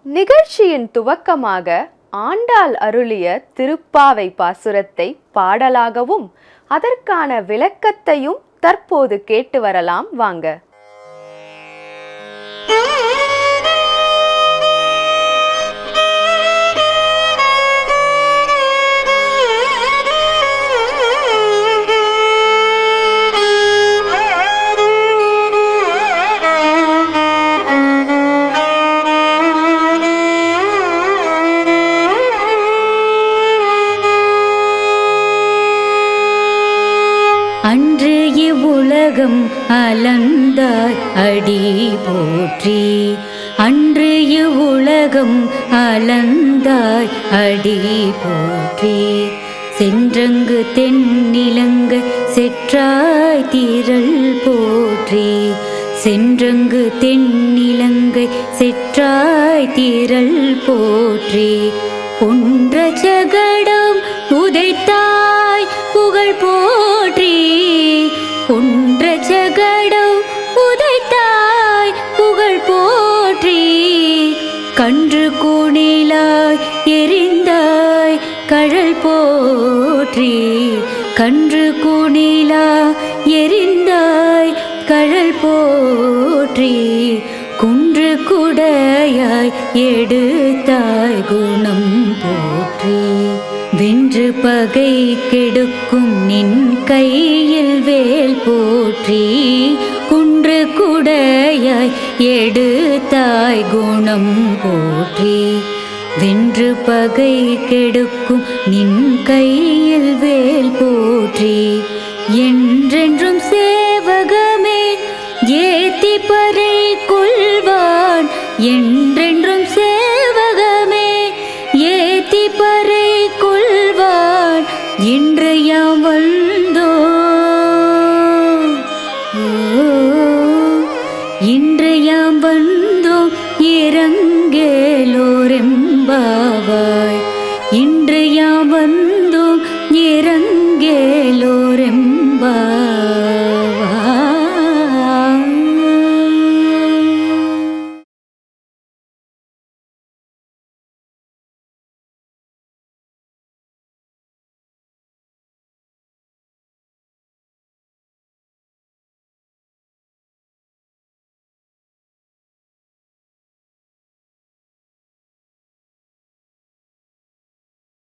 நிகழ்ச்சியின் துவக்கமாக ஆண்டாள் அருளிய திருப்பாவை பாசுரத்தை பாடலாகவும் அதற்கான விளக்கத்தையும் தற்போது கேட்டு வரலாம் வாங்க. அன்று இவ்வுலகம் அளந்தாய் அடி போற்றி, அன்று இவ்வுலகம் அளந்தாய் அடி போற்றி. சென்றங்கு தென்னிலங்கை செற்றாய் திரள் போற்றி, சென்றங்கு தென்னிலங்கை செற்றாய் திரள் போற்றி. ஒன்ற ஜகடம் உதைத்தாய் புகழ் போற்றி, ஒன்ற ஜகடம் உதைத்தாய் புகழ் போற்றி. கன்று கூணிலாய் எரிந்தாய் கழல் போற்றி, கன்று கூணிலாய் எரிந்தாய் கழல் போற்றி. குன்று குடையாய் எடுத்தாய் குணம் போற்றி, வென்று பகை கெடுக்கும் நின் கையில் வேல் போற்றி. குன்று குடையாய் எடுத்தாய் குணம் போற்றி, வென்று பகை கெடுக்கும் நின் கையில் வேல் போற்றி. என்றென்றும் சேவகமே ஏத்தி பறை கொள்வான், என்றென்றும் சேவகமே ஏத்தி பறை கொள்வான். இன்று யாம் வந்தோம், இன்று யாம் வந்தோம்